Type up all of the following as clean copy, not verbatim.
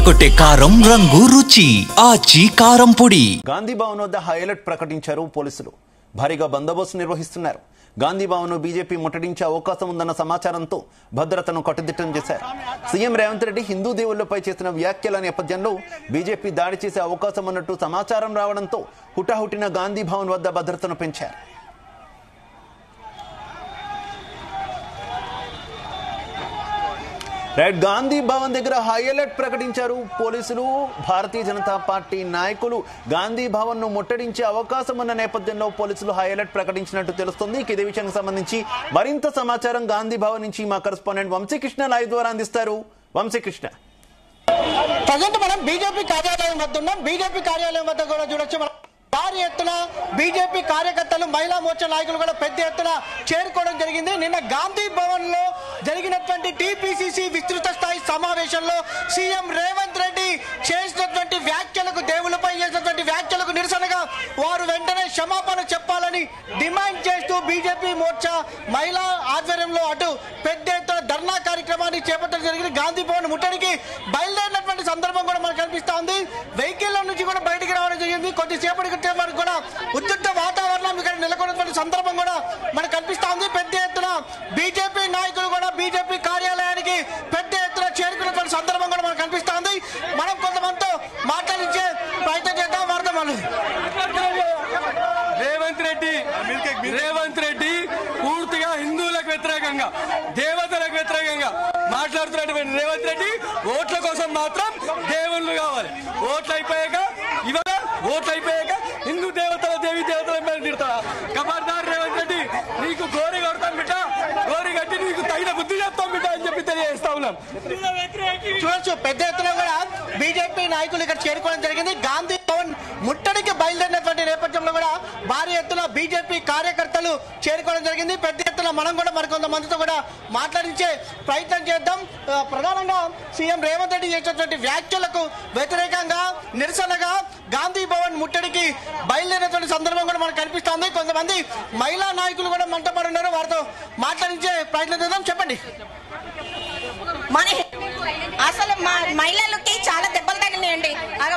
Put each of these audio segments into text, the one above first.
అదరకొట్టే కారం రంగు రుచి ఆచి కారం పొడి. గాంధీ భవన్ వద్ద హై అలర్ట్ ప్రకటించారు పోలీసులు. భారీగా బందోబస్తు నిర్వహిస్తున్నారు. గాంధీ భవన్ బీజేపీ ముట్టడించే అవకాశం ఉందన్న సమాచారంతో భద్రతను కట్టుదిట్టం చేశారు. సీఎం రేవంత్ రెడ్డి హిందూ దేవుళ్లపై చేసిన వ్యాఖ్యల నేపథ్యంలో బీజేపీ దాడి చేసే అవకాశం ఉన్నట్టు సమాచారం రావడంతో హుటాహుటిన గాంధీ భవన్ వద్ద భద్రతను పెంచారు. రైట్, గాంధీ భవన్ దగ్గర హై అలర్ట్ ప్రకటించారు పోలీసులు. భారతీయ జనతా పార్టీ నాయకులు గాంధీ భవన్ ను ముట్టడించే అవకాశం ఉన్న నేపథ్యంలో పోలీసులు హై అలర్ట్ ప్రకటించినట్టు తెలుస్తుంది. ఇదే విషయానికి సంబంధించి మరింత సమాచారం గాంధీ భవన్ నుంచి మా కరెస్పాండెంట్ వంశీకృష్ణ లైవ్ ద్వారా అందిస్తారు. వంశీకృష్ణ, ప్రజెంట్ మనం బీజేపీ కార్యాలయం వద్ద ఉన్నాం. బీజేపీ కార్యాలయం వద్ద కూడా చూడొచ్చు, భారీ ఎత్తున బీజేపీ కార్యకర్తలు, మహిళా మోర్చా నాయకులు కూడా పెద్ద ఎత్తున చేరుకోవడం జరిగింది. నిన్న గాంధీ భవన్ లో జరిగినటువంటి టీపీసీసీ విస్తృత స్థాయి సమావేశంలో సీఎం రేవంత్ రెడ్డి చేసినటువంటి వ్యాఖ్యలకు, దేవులపై చేసినటువంటి వ్యాఖ్యలకు నిరసనగా వారు వెంటనే క్షమాపణ చెప్పాలని డిమాండ్ చేస్తూ బీజేపీ మోర్చా మహిళా ఆధ్వర్యంలో అటు పెద్ద ఎత్తున ధర్నా కార్యక్రమాన్ని చేపట్టడం జరిగింది. గాంధీ భవన్ ముట్టడికి బయలుదేరినటువంటి సందర్భం కూడా మనకు కనిపిస్తా ఉంది. వెహికల్ నుంచి కూడా బయటికి రావడం జరిగింది. కొద్దిసేపటి వరకు కూడా ఉద్రిక్త వాతావరణం ఇక్కడ నెలకొన్నటువంటి సందర్భం కూడా మనకు కనిపిస్తా ఉంది. పెద్ద ఎత్తున బీజేపీ నాయకులు కూడా బీజేపీ కార్యాలయానికి పెద్ద ఎత్తున చేరుకున్నటువంటి సందర్భం కూడా మనకు కనిపిస్తా ఉంది. మనం కొంతమందితో మాట్లాడించే ప్రయత్నం చేద్దాం. రేవంత్ రెడ్డి పూర్తిగా హిందువులకు వ్యతిరేకంగా, దేవతలకు వ్యతిరేకంగా మాట్లాడుతున్నటువంటి రేవంత్ రెడ్డి ఓట్ల కోసం మాత్రం దేవుళ్ళు కావాలి. ఓట్లు అయిపోయాక హిందూ దేవతల, దేవి దేవతల మీద తిడతాడా? ఖబర్దార్ రేవంత్ రెడ్డి, నీకు గోరి కొడతాం బిడ్డ, గోరి కట్టి నీకు తగిన బుద్ధి చెప్తాం బిడ్డ అని చెప్పి తెలియజేస్తా ఉన్నాం. చూడొచ్చు, పెద్ద ఎత్తున కూడా బీజేపీ నాయకులు ఇక్కడ చేరుకోవడం జరిగింది. గాంధీ భవన్ ముట్టడికి బయలుదేరినటువంటి నేపథ్యంలో కూడా భారీ ఎత్తున బీజేపీ కార్యకర్తలు చేరుకోవడం జరిగింది. పెద్ద ఎత్తున మనం కూడా మరికొంతమందితో కూడా మాట్లాడించే ప్రయత్నం చేద్దాం. ప్రధానంగా సీఎం రేవంత్ రెడ్డి చేసినటువంటి వ్యాఖ్యలకు వ్యతిరేకంగా, నిరసనగా గాంధీ భవన్ ముట్టడికి బయలుదేరినటువంటి సందర్భం కూడా మనకు కనిపిస్తోంది. కొంతమంది మహిళా నాయకులు కూడా మంటపడి ఉన్నారు, వారితో మాట్లాడించే ప్రయత్నం చేద్దాం. చెప్పండి. అసలు మా మహిళలకి చాలా దెబ్బలు తగినాయండి.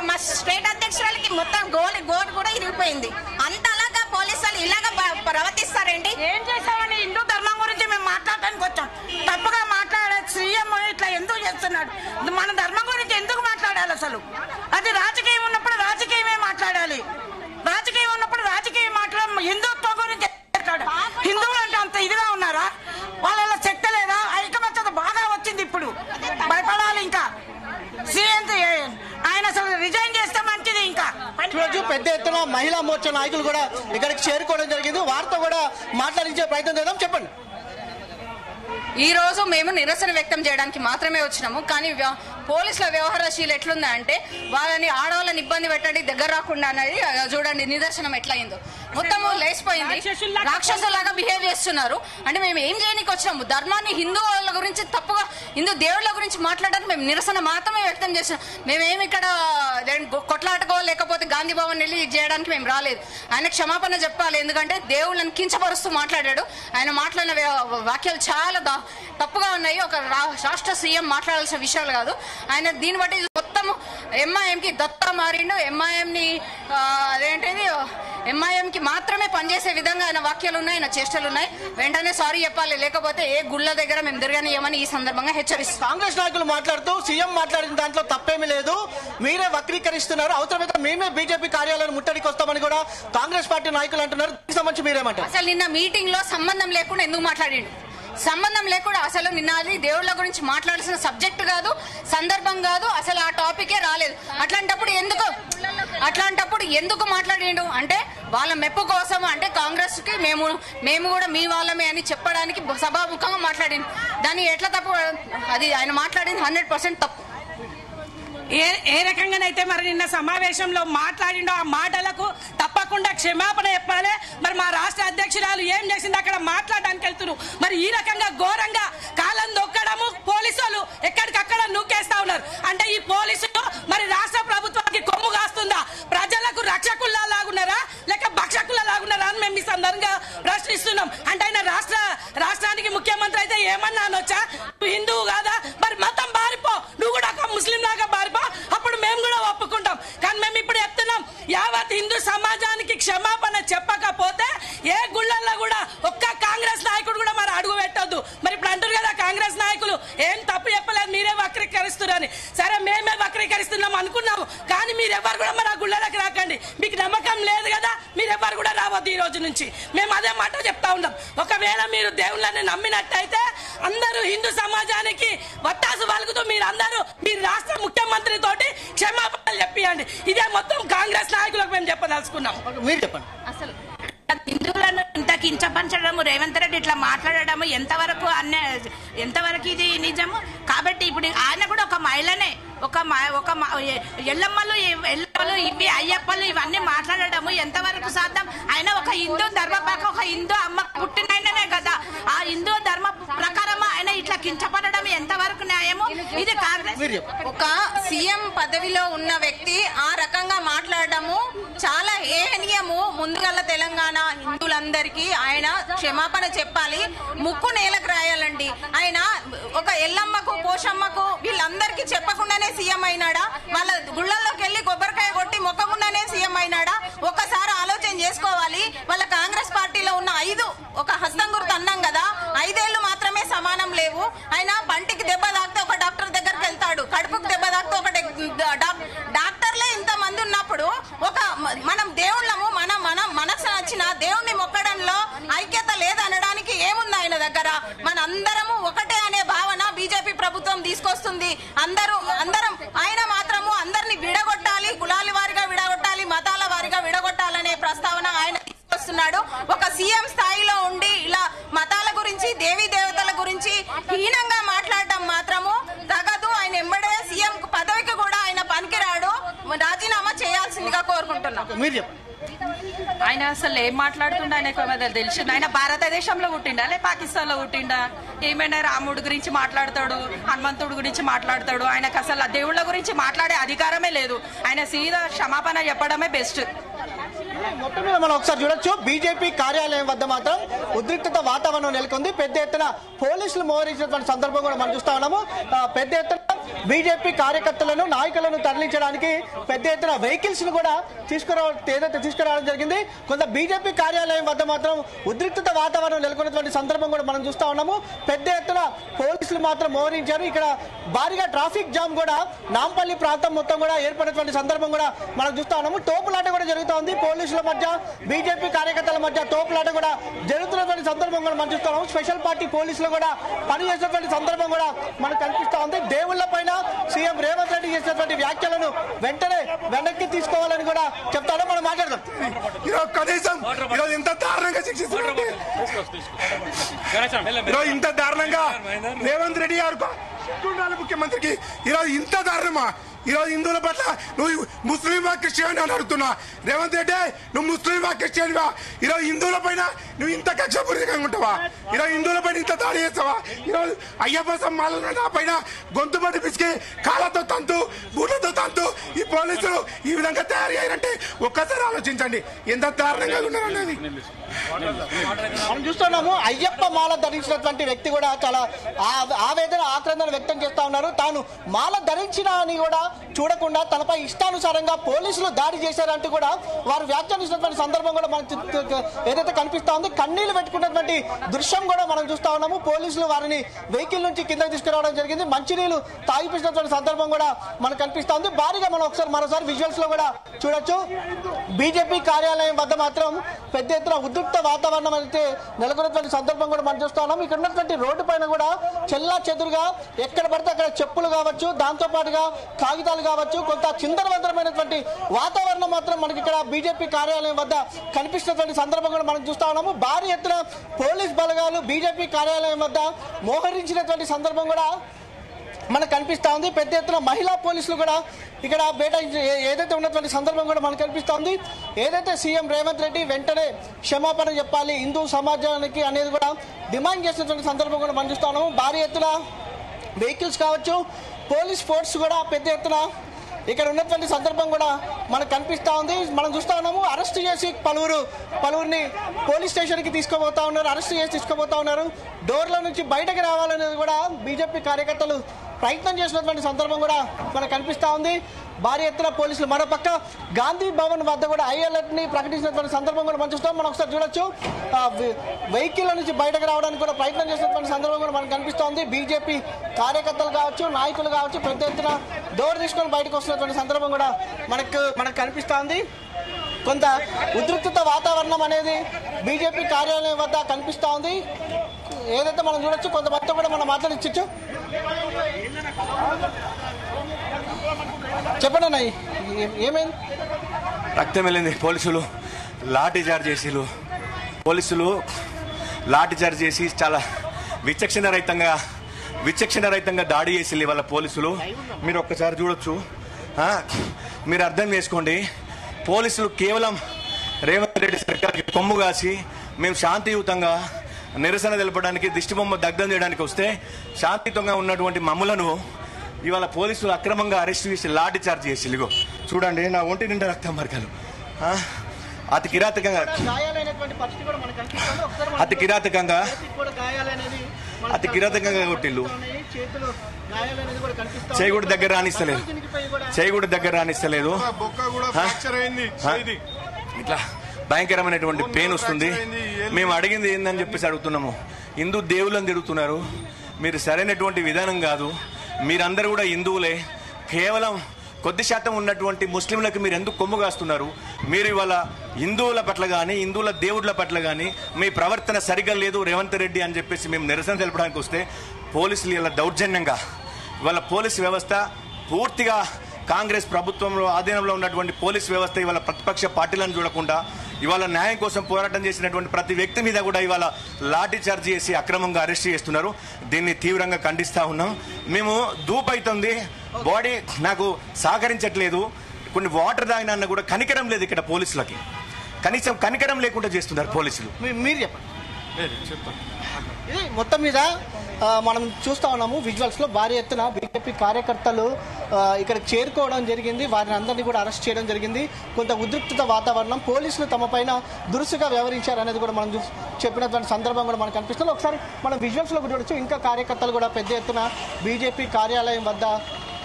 మా స్టేట్ అధ్యక్షురాలకి మొత్తం గోడు కూడా ఇరిగిపోయింది. అంతలాగా పోలీసులు ఇలాగా ప్రవర్తిస్తారండి. ఏం చేస్తామని హిందూ ధర్మం గురించి మేము మాట్లాడడానికి వచ్చాం. తప్పుగా మాట్లాడే సీఎం ఇట్లా ఎందుకు చేస్తున్నాడు? మన ధర్మం గురించి ఎందుకు మాట్లాడాలి? అసలు అది రాజకీయం ఉన్నప్పుడు రాజకీయమే మాట్లాడాలి. రాజకీయం ఉన్నప్పుడు రాజకీయం మాట్లాడాలి. హిందుత్వం గురించి హిందువులు అంటే అంత ఇదిగా ఉన్నారా? వాళ్ళ శక్తి లేదా? ఐకమత్యత బాగా వచ్చింది. ఇప్పుడు భయపడాలి. ఇంకా సీఎం ఆయన అసలు రిజైన్ చేస్తే మంచిది. ఇంకా రోజు పెద్ద ఎత్తున మహిళా మోర్చా నాయకులు కూడా ఇక్కడికి చేరుకోవడం జరిగింది. వారితో కూడా మాట్లాడించే ప్రయత్నం చేద్దాం. చెప్పండి. ఈ రోజు మేము నిరసన వ్యక్తం చేయడానికి మాత్రమే వచ్చినాము. కానీ పోలీసుల వ్యవహారశీలు ఎట్లుందంటే వాళ్ళని, ఆడవాళ్ళని ఇబ్బంది పెట్టండి, దగ్గర రాకుండా అనేది చూడండి నిదర్శనం ఎట్లయిందో. మొత్తము లేచిపోయింది. రాక్షసులాగా బిహేవ్ చేస్తున్నారు. అంటే మేము ఏం చేయడానికి వచ్చినాము? ధర్మాన్ని, హిందువుల గురించి తప్పుగా, హిందూ దేవుళ్ళ గురించి మాట్లాడడానికి మేము నిరసన మాత్రమే వ్యక్తం చేస్తున్నాం. మేమేమి ఇక్కడ కొట్లాటకో లేకపోతే గాంధీ భవన్ వెళ్ళి చేయడానికి మేము రాలేదు. ఆయన క్షమాపణ చెప్పాలి. ఎందుకంటే దేవుళ్ళని కించపరుస్తూ మాట్లాడాడు. ఆయన మాట్లాడిన వాక్యాలు చాలా తప్పుగా ఉన్నాయి. ఒక రాష్ట్ర సీఎం మాట్లాడాల్సిన విషయాలు కాదు. ఆయన దీన్ని బట్టి మొత్తం ఎంఐఎంకి దత్తా మారిండు. ఎంఐఎంకి మాత్రమే పనిచేసే విధంగా ఆయన వాక్యాలు ఉన్నాయి, ఆయన చేష్టలు ఉన్నాయి. వెంటనే సారీ చెప్పాలి, లేకపోతే ఏ గుళ్ళ దగ్గర మేము తిరగనియమని ఈ సందర్భంగా హెచ్చరిస్తాం. కాంగ్రెస్ నాయకులు మాట్లాడుతూ సీఎం మాట్లాడిన దాంట్లో తప్పేమీ లేదు, మీరే వక్రీకరిస్తున్నారు, అవసరమైతే మేమే బీజేపీ కార్యాలయాన్ని ముట్టడికి వస్తామని కూడా కాంగ్రెస్ పార్టీ నాయకులు అంటున్నారు. దీనికి సంబంధించి మీరేమంటారు? అసలు నిన్న మీటింగ్ లో సంబంధం లేకుండా ఎందుకు మాట్లాడిండు? సంబంధం లేకుండా అసలు నిన్న అది దేవుళ్ళ గురించి మాట్లాడాల్సిన సబ్జెక్ట్ కాదు, సందర్భం కాదు, అసలు ఆ టాపికే రాలేదు. అట్లాంటప్పుడు ఎందుకు మాట్లాడిండు? అంటే వాళ్ళ మెప్పు కోసం, అంటే కాంగ్రెస్ కి మేము కూడా మీ వాళ్ళమే అని చెప్పడానికి సభాముఖంగా మాట్లాడిండు. దాన్ని ఎట్లా తప్పు? అది ఆయన మాట్లాడింది 100% తప్పు. ఏ రకంగానైతే మరి నిన్న సమావేశంలో మాట్లాడిండో ఆ మాటలకు తప్పకుండా క్షమాపణ చెప్పాలి. మరి మా రాష్ట్ర అధ్యక్షురాలు ఏం చేసింది అక్కడ మాట్లాడడానికి వెళ్తున్నారు. మరి ఈ రకంగా ఘోరంగా కాలం దొక్కడము, పోలీసులు ఎక్కడికక్కడ నూకేస్తా ఉన్నారు. అంటే ఈ పోలీసులు మరి రాష్ట్ర ప్రభుత్వానికి కొమ్ము కాస్తుందా? ప్రజలకు రక్షకుల్లా లాగున్నారా లేక భక్షకుల్లా లాగున్నారా అని మేము ఈ సందర్భంగా ప్రశ్నిస్తున్నాం. అంటే ఆయన రాష్ట్రానికి ముఖ్యమంత్రి అయితే ఏమన్నా అనొచ్చా? హిందువు కాదా? మరి మతం బారిపో, నువ్వు కూడా ఒక ముస్లిం లాగా బారిపో, ఏం తప్పు చెప్పలేదు, మీరే వక్రీకరిస్తున్నారని. సరే మేమే వక్రీకరిస్తున్నాం అనుకున్నాము, కానీ మీరెవ్వరు కూడా మరి ఆ గుళ్ళకి రాకండి. మీకు నమ్మకం లేదు కదా, మీరెవ్వరు కూడా రావద్దు ఈ రోజు నుంచి. మేము అదే మాట చెప్తా ఉన్నాం. ఒకవేళ మీరు దేవుళ్ళని నమ్మినట్టయితే అందరూ హిందూ సమాజానికి వత్తాసు పలుకుతూ మీరందరూ మీ రాష్ట్ర ముఖ్యమంత్రి తోటి క్షమాపణలు చెప్పియండి. ఇదే మొత్తం కాంగ్రెస్ నాయకులకు మేము చెప్పదలుచుకున్నాం. మీరు చెప్పండి. అసలు హిందువులను ఇంత కించపరచడము, రేవంత్ రెడ్డి ఇట్లా మాట్లాడడము ఎంతవరకు ఇది నిజము? కాబట్టి ఇప్పుడు ఆయన కూడా ఒక మహిళనే, ఒక ఎల్లమ్మలు ఇవి అయ్యప్పలు ఇవన్నీ మాట్లాడడము ఎంతవరకు సాధ్యం? ఆయన ఒక హిందూ ధర్మపాక, ఒక హిందూ అమ్మ పుట్టినైననే కదా. ఆ హిందూ ధర్మ ప్రకారం ఆయన ఇట్లా కించపడడం ఎంతవరకు న్యాయము? ఇది కాంగ్రెస్ ఒక సీఎం పదవిలో ఉన్న వ్యక్తి ఆ రకంగా మాట్లాడడము చాలా ఏహనీయము. ముందుగల తెలంగాణ హిందువులందరికీ ఆయన క్షమాపణ చెప్పాలి, ముక్కు నేలకు రాయాలండి. ఆయన ఒక ఎల్లమ్మకు, పోషమ్మకు వీళ్ళందరికీ చెప్పకుండానే సీఎం అయినాడా? వాళ్ళ గుళ్ళల్లోకి వెళ్ళి కొబ్బరికాయ కొట్టి మొక్కకుండానే సీఎం అయినాడా? ఒక్కసారి ఆలోచన చేసుకోవాలి. వాళ్ళ కాంగ్రెస్ పార్టీలో ఉన్న 5 ఒక హస్తం గుర్తు అన్నాం కదా, 5 ఏళ్లు మాత్రమే సమానం లేవు. ఆయన పంటికి దెబ్బ తాకితే ఒక డాక్టర్ దగ్గరికి వెళ్తాడు, కడుపుకు దెబ్బ తాకితే ఒక డాక్టర్లే ఇంతమంది ఉన్నప్పుడు ఒక మనం దేవుళ్ళము, మనసు నచ్చిన దేవుణ్ణి మొక్కడంలో ఐక్యత లేదనడానికి ఏముంది ఆయన దగ్గర? మనందరము ఒకటే అనే భావన బీజేపీ ప్రభుత్వం తీసుకొస్తుంది. అందరం ఆయన మాత్రము అందరిని విడగొట్టాలి, కులాల వారిగా విడగొట్టాలి, మతాల వారిగా విడగొట్టాలనే ప్రస్తావన ఆయన తీసుకొస్తున్నాడు. ఒక సీఎం స్థాయిలో ఉండి ఇలా మతాల గురించి, దేవీ దేవతల గురించి హీనంగా మాట్లాడటం మాత్రము తగదు. ఆయన ఎంబడే సీఎం పదవికి కూడా ఆయన పనికిరాడు, రాజీనామా చేయాల్సిందిగా కోరుకుంటున్నాం. మీరు చెప్పండి. ఆయన అసలు ఏం మాట్లాడుతుండ ఆయనకు తెలిసింది? ఆయన భారతదేశంలో పుట్టిండా లే పాకిస్తాన్ లో పుట్టిండా? ఏమైనా రాముడి గురించి మాట్లాడతాడు, హనుమంతుడి గురించి మాట్లాడతాడు. ఆయనకు అసలు దేవుళ్ళ గురించి మాట్లాడే అధికారమే లేదు. ఆయన సీదా క్షమాపణ చెప్పడమే బెస్ట్. మొత్తం మీద మనం ఒకసారి చూడొచ్చు, బీజేపీ కార్యాలయం వద్ద మాత్రం ఉద్రిక్తత వాతావరణం నెలకొంది. పెద్ద ఎత్తున పోలీసులు మోహరించినటువంటి సందర్భం కూడా మనం చూస్తా ఉన్నాము. పెద్ద ఎత్తున బీజేపీ కార్యకర్తలను, నాయకులను తరలించడానికి పెద్ద ఎత్తున వెహికల్స్ ను కూడా తీసుకురావడం జరిగింది. కొంత బీజేపీ కార్యాలయం వద్ద మాత్రం ఉద్రిక్తత వాతావరణం నెలకొన్నటువంటి సందర్భం కూడా మనం చూస్తా ఉన్నాము. పెద్ద ఎత్తున పోలీసులు మాత్రం మోహరించారు. ఇక్కడ భారీగా ట్రాఫిక్ జామ్ కూడా నాంపల్లి ప్రాంతం మొత్తం కూడా ఏర్పడినటువంటి సందర్భం కూడా మనం చూస్తా ఉన్నాము. తోపులాట కూడా జరుగుతూ ఉంది. పోలీసుల మధ్య, బీజేపీ కార్యకర్తల మధ్య తోపులాట కూడా జరుగుతున్నటువంటి సందర్భం కూడా మనం చూస్తున్నాము. స్పెషల్ పార్టీ పోలీసులు కూడా పనిచేసినటువంటి సందర్భం కూడా మనకు కనిపిస్తా ఉంది. దేవుళ్ల పైన సీఎం రేవంత్ రెడ్డి చేసినటువంటి వ్యాఖ్యలను వెంటనే వెనక్కి తీసుకోవాలని కూడా చెప్తాను. మనం మాట్లాడదాం. కనీసం ఈరోజు ఇంత దారుణంగా శిక్షిస్తున్నారు, ఇంత దారుణంగా రేవంత్ రెడ్డి గారు ముఖ్యమంత్రికి ఈరోజు ఇంత దారుణమా? ఈరోజు హిందువుల పట్ల నువ్వు ముస్లింవా క్రిస్టియన్ అని అడుగుతున్నా. రేవంత్ రెడ్డి, నువ్వు ముస్లింవా క్రిస్టియన్వా? ఈరోజు హిందువుల పైన నువ్వు ఇంత కక్షపూరితంగా ఉంటావా? ఈరోజు హిందువుల పైన ఇంత దాడి చేస్తావా? ఈరోజు అయ్యప్ప సమ్మాలను నా పైన గొంతు పట్టి పిసికి కాళ్ళతో తంతు, బూట్లతో తంతు ఈ పోలీసులు ఈ విధంగా తయారు అయ్యారంటే ఒక్కసారి ఆలోచించండి ఎంత దారుణంగా ఉన్నారన్నది. మనం చూస్తున్నాము, అయ్యప్ప మాల ధరించినటువంటి వ్యక్తి కూడా చాలా ఆవేదన, ఆక్రందన వ్యక్తం చేస్తా ఉన్నారు. తాను మాల ధరించిన అని కూడా చూడకుండా తనపై ఇష్టానుసారంగా పోలీసులు దాడి చేశారంటూ కూడా వారు వ్యాఖ్యానించినటువంటి సందర్భం కూడా మనకు ఏదైతే కనిపిస్తా ఉంది. కన్నీళ్లు పెట్టుకున్నటువంటి దృశ్యం కూడా మనం చూస్తా ఉన్నాము. పోలీసులు వారిని వెహికల్ నుంచి కిందకి తీసుకురావడం జరిగింది. మంచినీళ్లు తాగిపించినటువంటి సందర్భం కూడా మనకు కనిపిస్తా ఉంది. భారీగా మనం మరోసారి విజువల్స్ లో కూడా చూడొచ్చు. బీజేపీ కార్యాలయం వద్ద మాత్రం పెద్ద ఎత్తున ఉద్రిక్త వాతావరణం అయితే నెలకొన్నటువంటి సందర్భం కూడా మనం చూస్తా ఉన్నాం. ఇక్కడ ఉన్నటువంటి రోడ్డు పైన కూడా చెల్లా చెదురుగా ఎక్కడ పడితే అక్కడ చెప్పులు కావచ్చు, దాంతో పాటుగా కాగితాలు కావచ్చు, కొంత చిందరవందరమైనటువంటి వాతావరణం మాత్రం మనకి ఇక్కడ బీజేపీ కార్యాలయం వద్ద కనిపిస్తున్నటువంటి సందర్భం కూడా మనం చూస్తా ఉన్నాము. భారీ ఎత్తున పోలీస్ బలగాలు బీజేపీ కార్యాలయం వద్ద మోహరించినటువంటి సందర్భం కూడా మనకు కనిపిస్తా ఉంది. పెద్ద ఎత్తున మహిళా పోలీసులు కూడా ఇక్కడ ఏదైతే ఉన్నటువంటి సందర్భం కూడా మనకు కనిపిస్తా ఉంది. ఏదైతే సీఎం రేవంత్ రెడ్డి వెంటనే క్షమాపణ చెప్పాలి హిందూ సమాజానికి అనేది కూడా డిమాండ్ చేసినటువంటి సందర్భం కూడా మనం చూస్తా ఉన్నాము. భారీ ఎత్తున వెహికల్స్ కావచ్చు, పోలీస్ ఫోర్స్ కూడా పెద్ద ఎత్తున ఇక్కడ ఉన్నటువంటి సందర్భం కూడా మనకు కనిపిస్తా ఉంది. మనం చూస్తా ఉన్నాము, అరెస్ట్ చేసి పలువురిని పోలీస్ స్టేషన్కి అరెస్ట్ చేసి తీసుకుపోతా ఉన్నారు. డోర్ల నుంచి బయటకు రావాలనేది కూడా బీజేపీ కార్యకర్తలు ప్రయత్నం చేసినటువంటి సందర్భం కూడా మనకు కనిపిస్తూ ఉంది. భారీ ఎత్తున పోలీసులు. మరోపక్క గాంధీ భవన్ వద్ద కూడా హై అలర్ట్ ని ప్రకటించినటువంటి సందర్భం కూడా మనం చూస్తాం. మనం ఒకసారి చూడొచ్చు, వెహికల్ నుంచి బయటకు రావడానికి కూడా ప్రయత్నం చేసినటువంటి సందర్భం కూడా మనకు కనిపిస్తోంది. బీజేపీ కార్యకర్తలు కావచ్చు, నాయకులు కావచ్చు, పెద్ద ఎత్తున డోర్ తీసుకొని బయటకు వస్తున్నటువంటి సందర్భం కూడా మనకు కనిపిస్తోంది. కొంత ఉద్రిక్తత వాతావరణం అనేది బీజేపీ కార్యాలయం వద్ద కనిపిస్తూ ఉంది. ఏదైతే మనం చూడొచ్చు, కొంతమందితో కూడా మనం మాట్లాడించచ్చు. చెప్పండి అన్న, ఏమైంది? రక్తం వెళ్ళింది. పోలీసులు లాఠీ చార్జ్ చేసి చాలా విచక్షణ రహితంగా దాడి చేసి వాళ్ళ పోలీసులు. మీరు ఒక్కసారి చూడొచ్చు. మీరు అర్థం చేసుకోండి, పోలీసులు కేవలం రేవంత్ రెడ్డి సర్కార్కి కొమ్ము కాసి మేము శాంతియుతంగా నిరసన తెలపడానికి, దిష్టిబొమ్మ దగ్ధం చేయడానికి వస్తే శాంతియుతంగా ఉన్నటువంటి మమ్ములను ఇవాళ పోలీసులు అక్రమంగా అరెస్ట్ చేసి లాఠీ చార్జ్ చేసి. ఇగో చూడండి, నా ఒంటి నిండా రక్తం మరకలు. అతి కిరాతకంగా కొట్టిల్లు. చేయి దగ్గర రానిస్తలేదు. ఇట్లా భయంకరమైనటువంటి పెయిన్ వస్తుంది. మేము అడిగింది ఏందని చెప్పేసి అడుగుతున్నాము. హిందూ దేవుళ్ళని తిడుతున్నారు, మీరు సరైనటువంటి విధానం కాదు. మీరందరూ కూడా హిందువులే, కేవలం కొద్ది శాతం ఉన్నటువంటి ముస్లింలకు మీరు ఎందుకు కొమ్ము కాస్తున్నారు? మీరు ఇవాళ హిందువుల పట్ల కానీ, హిందువుల దేవుళ్ళ పట్ల కానీ మీ ప్రవర్తన సరిగ్గా లేదు రేవంత్ రెడ్డి అని చెప్పేసి మేము నిరసన తెలపడానికి వస్తే పోలీసులు ఇలా దౌర్జన్యంగా, ఇవాళ పోలీసు వ్యవస్థ పూర్తిగా కాంగ్రెస్ ప్రభుత్వంలో ఆధీనంలో ఉన్నటువంటి పోలీస్ వ్యవస్థ ఇవాళ ప్రతిపక్ష పార్టీలను చూడకుండా ఇవాళ న్యాయం కోసం పోరాటం చేసినటువంటి ప్రతి వ్యక్తి మీద కూడా ఇవాళ లాఠీ చార్జ్ చేసి అక్రమంగా అరెస్ట్ చేస్తున్నారు. దీన్ని తీవ్రంగా ఖండిస్తా ఉన్నాం. మేము దూపైతుంది, బాడీ నాకు సహకరించట్లేదు, కొన్ని వాటర్ తాగినా కూడా కనికరం లేదు ఇక్కడ పోలీసులకి. కనీసం కనికరం లేకుండా చేస్తున్నారు పోలీసులు. మీరు చెప్పండి. ఇది మొత్తం మీద మనం చూస్తా ఉన్నాము విజువల్స్ లో. భారీ ఎత్తున బీజేపీ కార్యకర్తలు ఇక్కడికి చేరుకోవడం జరిగింది. వారిని అందరినీ కూడా అరెస్ట్ చేయడం జరిగింది. కొంత ఉద్రిక్తత వాతావరణం, పోలీసులు తమ పైన దురుసుగా వ్యవహరించారు అనేది కూడా మనం చెప్పినటువంటి సందర్భం కూడా మనకు కనిపిస్తుంది. ఒకసారి మనం విజువల్స్ లో చూడొచ్చు. ఇంకా కార్యకర్తలు కూడా పెద్ద ఎత్తున బీజేపీ కార్యాలయం వద్ద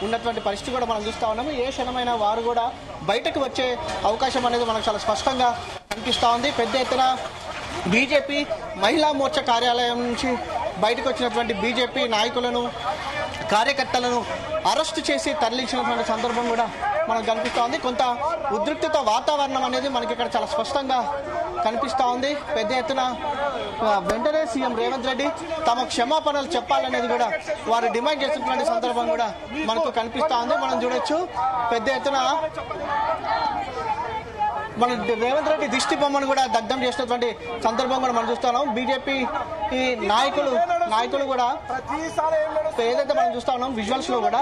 ఉన్నటువంటి పరిస్థితి కూడా మనం చూస్తా ఉన్నాము. ఏ క్షణమైనా వారు కూడా బయటకు వచ్చే అవకాశం అనేది మనకు చాలా స్పష్టంగా కనిపిస్తూ ఉంది. పెద్ద ఎత్తున బీజేపీ మహిళా మోర్చా కార్యాలయం నుంచి బయటకు వచ్చినటువంటి బీజేపీ నాయకులను, కార్యకర్తలను అరెస్టు చేసి తరలించినటువంటి సందర్భం కూడా మనకు కనిపిస్తూ ఉంది. కొంత ఉద్రిక్తత వాతావరణం అనేది మనకి ఇక్కడ చాలా స్పష్టంగా కనిపిస్తూ ఉంది. పెద్ద ఎత్తున వెంటనే సీఎం రేవంత్ రెడ్డి తమ క్షమాపణలు చెప్పాలనేది కూడా వారు డిమాండ్ చేసినటువంటి సందర్భం కూడా మనకు కనిపిస్తూ ఉంది. మనం చూడొచ్చు, పెద్ద ఎత్తున మన రేవంత్ రెడ్డి దిష్టి బొమ్మను కూడా దగ్ధం చేసినటువంటి సందర్భం కూడా మనం చూస్తున్నాం. బీజేపీ ఈ నాయకులు కూడా ఏదైతే మనం చూస్తా ఉన్నాం విజువల్స్ లో కూడా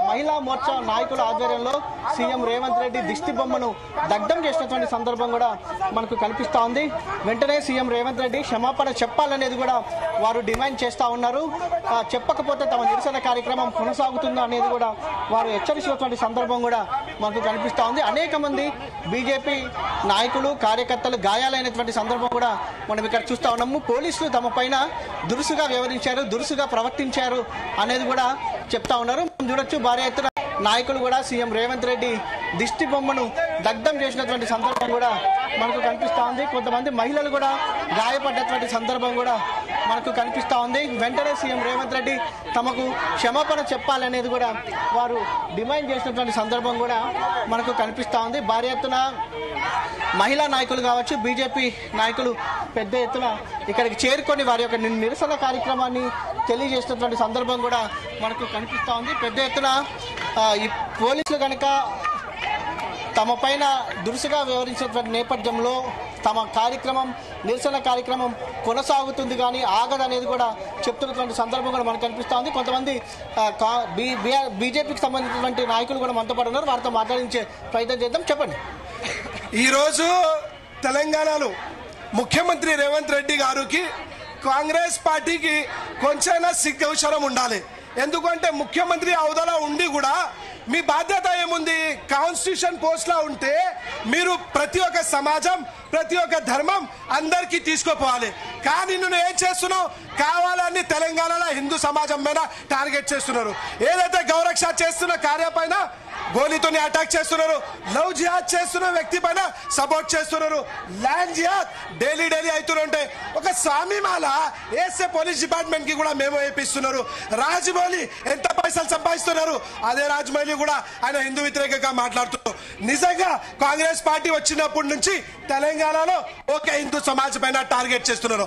మహిళా మోర్చా నాయకుల ఆధ్వర్యంలో సీఎం రేవంత్ రెడ్డి దిష్టి బొమ్మను దగ్ధం చేసినటువంటి సందర్భం కూడా మనకు కనిపిస్తా ఉంది. వెంటనే సీఎం రేవంత్ రెడ్డి క్షమాపణ చెప్పాలనేది కూడా వారు డిమాండ్ చేస్తా ఉన్నారు. చెప్పకపోతే తమ నిరసన కార్యక్రమం కొనసాగుతుందా అనేది కూడా వారు హెచ్చరిస్తున్నటువంటి సందర్భం కూడా మనకు కనిపిస్తా ఉంది. అనేక మంది బీజేపీ నాయకులు, కార్యకర్తలు గాయాలైనటువంటి సందర్భం కూడా మనం ఇక్కడ చూస్తా ఉన్నాము. పోలీసులు తమ పైన దురుసుగా వ్యవహరించారు, దురుసుగా ప్రవర్తించారు అనేది కూడా చెప్తా ఉన్నారు. చూడొచ్చు, భారీ ఎత్తున నాయకులు కూడా సీఎం రేవంత్ రెడ్డి దిష్టి బొమ్మను దగ్ధం చేసినటువంటి సందర్భం కూడా మనకు కనిపిస్తా ఉంది. కొంతమంది మహిళలు కూడా గాయపడ్డటువంటి సందర్భం కూడా మనకు కనిపిస్తా ఉంది. వెంటనే సీఎం రేవంత్ రెడ్డి తమకు క్షమాపణ చెప్పాలనేది కూడా వారు డిమాండ్ చేసినటువంటి సందర్భం కూడా మనకు కనిపిస్తా ఉంది. భారీ ఎత్తున మహిళా నాయకులు కావచ్చు, బీజేపీ నాయకులు పెద్ద ఎత్తున ఇక్కడికి చేరుకొని వారి యొక్క నిరసన కార్యక్రమాన్ని తెలియజేసినటువంటి సందర్భం కూడా మనకు కనిపిస్తా ఉంది. పెద్ద ఎత్తున ఈ పోలీసులు కనుక తమ పైన దురుసుగా వ్యవహరించినటువంటి నేపథ్యంలో తమ నిరసన కార్యక్రమం కొనసాగుతుంది కానీ ఆగదనేది కూడా చెప్తున్నటువంటి సందర్భం కూడా మనకు కనిపిస్తూ ఉంది. కొంతమంది బీజేపీకి సంబంధించినటువంటి నాయకులు కూడా మనతో పాటు ఉన్నారు. వారితో మాట్లాడించే ప్రయత్నం చేద్దాం. చెప్పండి. ఈరోజు తెలంగాణలో ముఖ్యమంత్రి రేవంత్ రెడ్డి గారికి కాంగ్రెస్ పార్టీకి కొంచెమైనా సిగ్గవసరం ఉండాలి. ఎందుకంటే ముఖ్యమంత్రి హోదాలో ఉండి కూడా మీ బాధ్యత ఏముంది? కాన్స్టిట్యూషన్ పోస్ట్ లా ఉంటే మీరు ప్రతి ఒక్క సమాజం, ప్రతి ఒక్క ధర్మం అందరికీ తీసుకుపోవాలి. కానీ నువ్వు ఏం చేస్తున్నావు? కావాలని తెలంగాణలో హిందూ సమాజం మీద టార్గెట్ చేస్తున్నారు. ఏదైతే గౌరక్ష చేస్తున్న కార్య పైన గోలీతోని అటాక్ చేస్తున్నారు. లవ్ జిహాద్ చేస్తున్న వ్యక్తి పైన సపోర్ట్ చేస్తున్నారు. ల్యాండ్ జిహాద్ డైలీ అవుతుంటే ఒక స్వామిమాల వేసే పోలీస్ డిపార్ట్మెంట్ కి కూడా మేము వేపిస్తున్నారు. రాజమౌళి ఎంత పైసలు సంపాదిస్తున్నారు? అదే రాజమౌళి కూడా ఆయన హిందూ వ్యతిరేకంగా మాట్లాడుతున్నారు. నిజంగా కాంగ్రెస్ పార్టీ వచ్చినప్పటి నుంచి తెలంగాణలో ఒక హిందూ సమాజం పైన టార్గెట్ చేస్తున్నారు.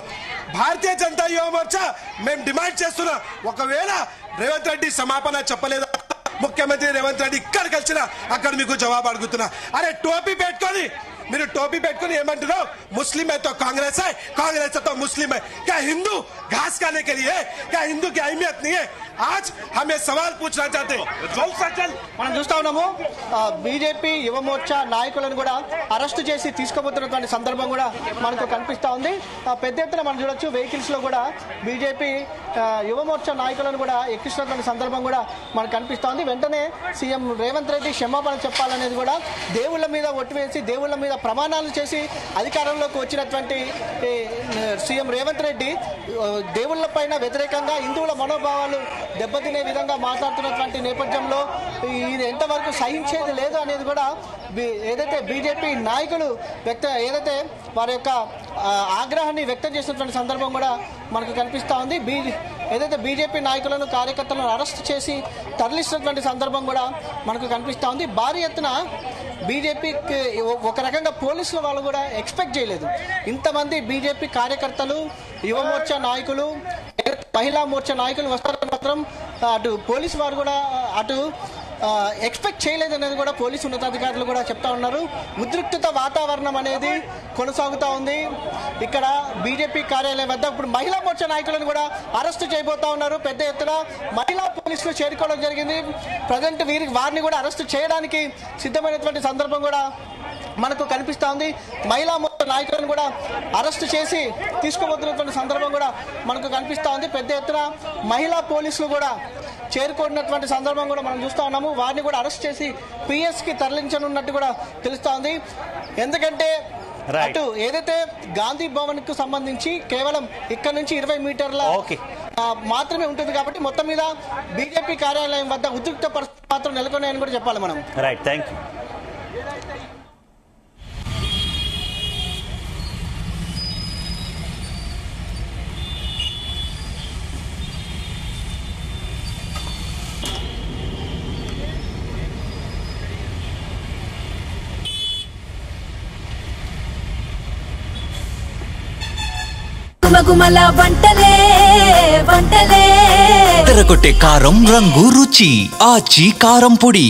భారతీయ జనతా యువ మోర్చా మేము డిమాండ్ చేస్తున్నాం, ఒకవేళ రేవంత్ రెడ్డి క్షమాపణ చెప్పలేదా? ముఖ్యమంత్రి రేవంత్ రెడ్డి ఇక్కడ కలిసిన అక్కడ మీకు జవాబు అడుగుతున్నా. అరే టోపీ పెట్టుకొని మీరు టोपी పెట్టుకొని ఏమంటున్నావు? मुस्लिम है तो कांग्रेस है तो मुस्लिम है। क्या हिंदू घास खाने के लिए? क्या हिंदू की अहमियत नहीं है? आज हम ये सवाल पूछना चाहते हैं। మనం చూస్తా ఉన్నాము బీజేపీ యువ మోర్చా నాయకులను కూడా అరెస్ట్ చేసి తీసుకుపోతున్నటువంటి సందర్భం కూడా మనకు కనిపిస్తా ఉంది. పెద్ద ఎత్తున మనం చూడొచ్చు వెహికల్స్ లో కూడా బీజేపీ యువ మోర్చా నాయకులను కూడా ఎక్కిస్తున్నటువంటి సందర్భం కూడా మనకు కనిపిస్తా ఉంది. వెంటనే సీఎం రేవంత్ రెడ్డి క్షమాపణ చెప్పాలనేది కూడా దేవుళ్ళ మీద ఒట్టు వేసి దేవుళ్ళ మీద ప్రమాణాలు చేసి అధికారంలోకి వచ్చినటువంటి సీఎం రేవంత్ రెడ్డి దేవుళ్ళ పైన వ్యతిరేకంగా హిందువుల మనోభావాలు దెబ్బతినే విధంగా మాట్లాడుతున్నటువంటి నేపథ్యంలో ఇది ఎంతవరకు సహించేది లేదు అనేది కూడా ఏదైతే బీజేపీ నాయకులు ఏదైతే వారి యొక్క ఆగ్రహాన్ని వ్యక్తం చేసినటువంటి సందర్భం కూడా మనకు కనిపిస్తూ ఉంది. ఏదైతే బీజేపీ నాయకులను కార్యకర్తలను అరెస్ట్ చేసి తరలిస్తున్నటువంటి సందర్భం కూడా మనకు కనిపిస్తూ ఉంది. భారీ ఎత్తున బీజేపీకి ఒక రకంగా పోలీసుల వాళ్ళు కూడా ఎక్స్పెక్ట్ చేయలేదు. ఇంతమంది బీజేపీ కార్యకర్తలు, యువ మోర్చా నాయకులు, మహిళా మోర్చా నాయకులు వస్తారని మాత్రం అటు పోలీసు వారు కూడా అటు ఎక్స్పెక్ట్ చేయలేదనేది కూడా పోలీసు ఉన్నతాధికారులు కూడా చెప్తా ఉన్నారు. ఉద్రిక్తత వాతావరణం అనేది కొనసాగుతూ ఉంది. ఇక్కడ బీజేపీ కార్యాలయం వద్ద ఇప్పుడు మహిళా మోర్చా నాయకులను కూడా అరెస్టు చేయబోతా ఉన్నారు. పెద్ద ఎత్తున మహిళా పోలీసులు చేరుకోవడం జరిగింది. ప్రజెంట్ వారిని కూడా అరెస్టు చేయడానికి సిద్ధమైనటువంటి సందర్భం కూడా మనకు కనిపిస్తూ ఉంది. మహిళా మోర్చా నాయకులను కూడా అరెస్టు చేసి తీసుకుపోతున్నటువంటి సందర్భం కూడా మనకు కనిపిస్తూ ఉంది. పెద్ద ఎత్తున మహిళా పోలీసులు కూడా చేరుకున్నటువంటి సందర్భం కూడా మనం చూస్తూ ఉన్నాము. వారిని కూడా అరెస్ట్ చేసి పిఎస్కి తరలించనున్నట్టు కూడా తెలుస్తూ ఉంది. ఎందుకంటే అటు ఏదైతే గాంధీ భవన్ కు సంబంధించి కేవలం ఇక్కడ నుంచి 20 మీటర్ల మాత్రమే ఉంటుంది కాబట్టి మొత్తం మీద బీజేపీ కార్యాలయం వద్ద ఉద్రిక్త పరిస్థితి మాత్రం నెలకొన్నాయని కూడా చెప్పాలి మనం. Right, thank you. గుమగుమల వంటలే వంటలే తెరకొట్టే కారం రంగు రుచి ఆచి కారం పొడి.